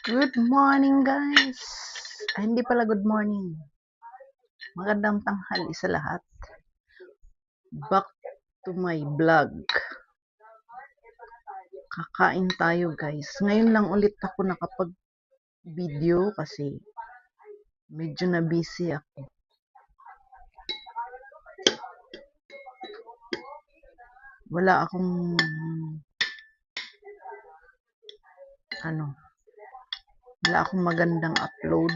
Good morning, guys! Hindi pala good morning. Magandang tanghali sa lahat. Back to my vlog. Kakain tayo, guys. Ngayon lang ulit ako nakapag-video kasi medyo na busy ako. Wala akong magandang upload.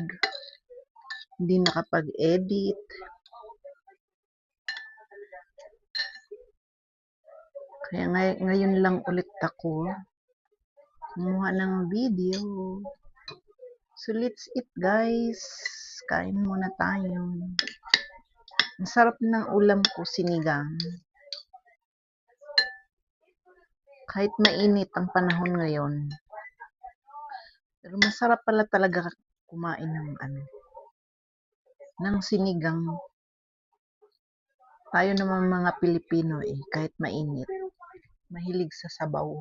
Hindi nakapag-edit. Kaya ngayon lang ulit ako kumuha ng video. So let's eat, guys. Kain muna tayo. Masarap ng ulam ko, sinigang. Kahit mainit ang panahon ngayon. Pero masarap pala talaga kumain ng sinigang. Tayo naman mga Pilipino kahit mainit, mahilig sa sabaw.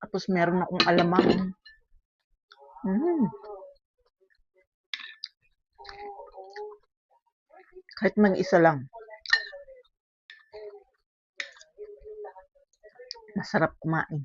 Tapos meron akong alamang. Kahit mag-isa lang. Masarap kumain.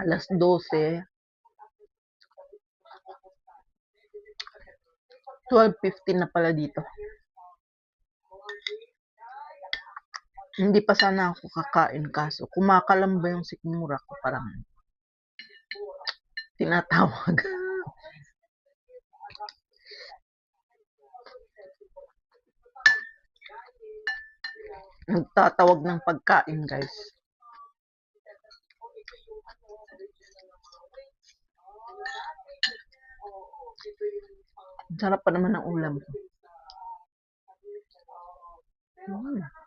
Alas 12. 12:15 na pala dito. Hindi pa sana ako kakain kaso kumakalamba yung sikmura ko, parang tinatawag. Nagtatawag ng pagkain, guys. Sarap pa naman ng ulam ko.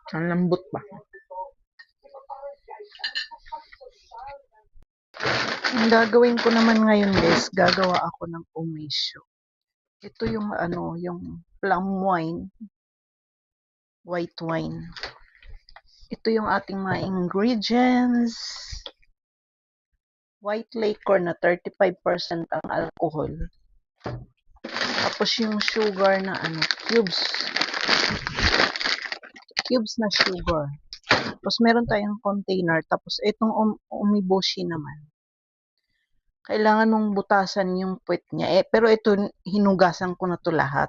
Ang lambot pa. Ang gagawin ko naman ngayon, guys, gagawa ako ng umisyo. Ito yung yung plum wine, white wine. Ito yung ating mga ingredients. White liquor na 35% ang alcohol. Tapos yung sugar na cubes. Cubes na sugar. Tapos meron tayong container. Tapos itong umiboshi naman. Kailangan mong butasan yung puwet niya. Pero ito, hinugasan ko na to lahat.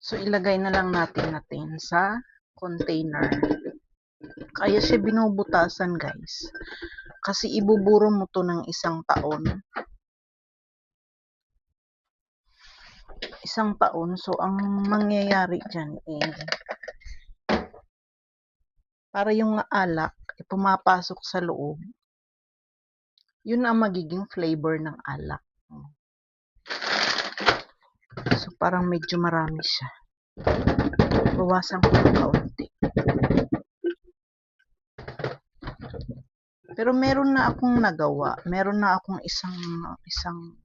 So, ilagay na lang natin sa container. Kaya siya binubutasan, guys. Kasi ibuburo mo to ng 1 taon. 1 taon. So, ang mangyayari dyan para yung alak, pumapasok sa loob. Yun ang magiging flavor ng alak. So, parang medyo marami siya. Bawasan ko ng kaunti. Pero meron na akong nagawa. Meron na akong isang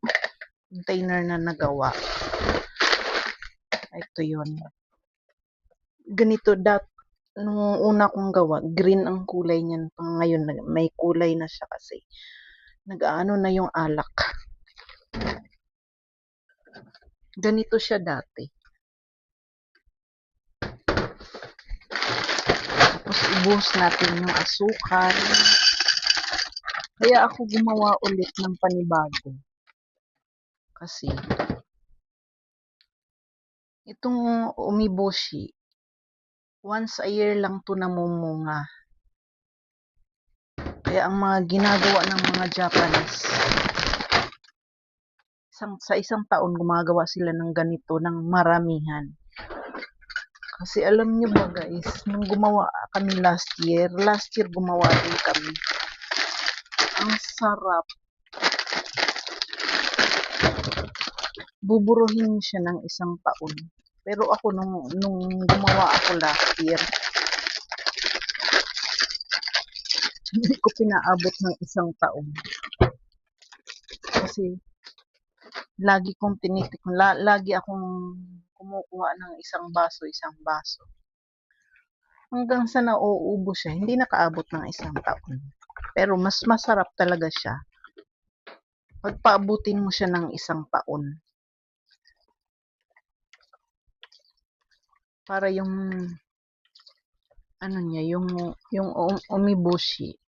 container na nagawa. Ito yun. Ganito nung una kong gawa, green ang kulay niyan. Ngayon, may kulay na siya kasi nag-aano na yung alak. Ganito siya dati. Tapos ibuhos natin yung asukal. Kaya ako gumawa ulit ng panibago. Kasi itong umiboshi, once a year lang to namumunga. Kaya ang mga ginagawa ng mga Japanese, sa 1 taon gumagawa sila ng ganito ng maramihan. Kasi alam niyo ba, guys, nung gumawa kami last year gumawa din kami. Ang sarap. buburuhin mo siya ng 1 taon. Pero ako nung gumawa ako last year, hindi ko pinaabot ng 1 taon. Kasi lagi kong tinitikman, lagi akong kumukuha ng 1 baso. Hanggang sa nauubos siya, hindi nakaabot ng 1 taon. Pero mas masarap talaga siya pagpaabutin mo siya ng 1 taon. Para yung ano niya, yung umeboshi,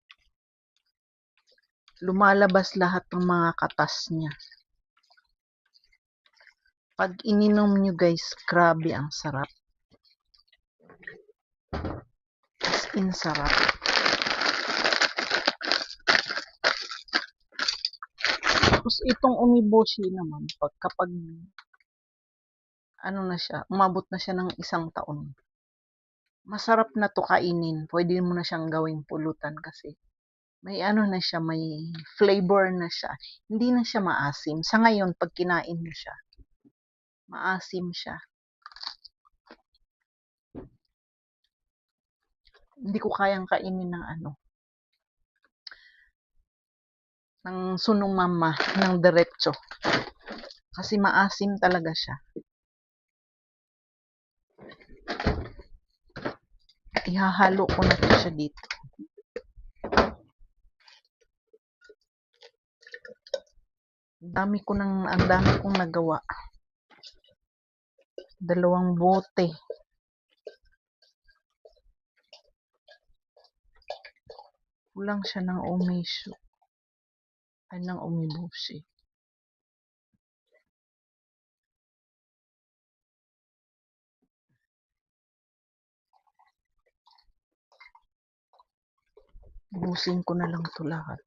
lumalabas lahat ng mga katas niya. Pag ininom nyo guys, grabe ang sarap. As in sarap. Tapos itong umeboshi naman, kapag ano na siya, umabot na siya ng 1 taon. Masarap na to kainin. Pwede mo na siyang gawing pulutan kasi may ano na siya, may flavor na siya. Hindi na siya maasim. Sa ngayon, pag kinain mo siya, maasim siya. Hindi ko kayang kainin ng ng sunong mama, ng diretso. Kasi maasim talaga siya. Ihahalo ko na siya dito. Ang dami kong nagawa. 2 bote. Kulang siya ng umesyo. Ay, ng umeboshi. Ubusin ko na lang to lahat.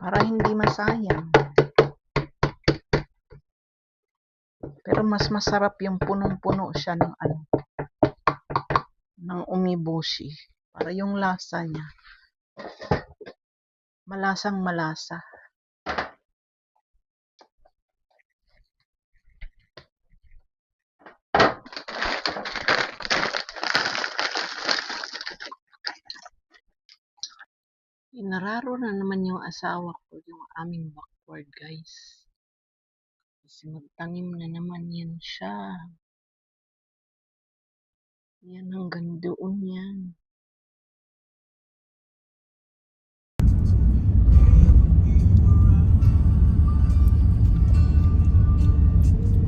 Para hindi masayang. Pero mas masarap yung punong-puno siya ng ng umeboshi. Para yung lasa niya, malasang malasa. Inararo na naman yung asawa ko yung aming backward guys. Kasi magtanim na naman yan siya. Yan hanggang doon yan.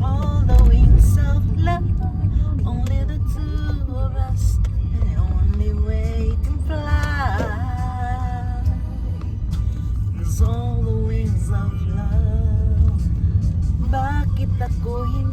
All the wings of love, only the two of us, and the only way to fly is all the wings of love. Bakit ako hindi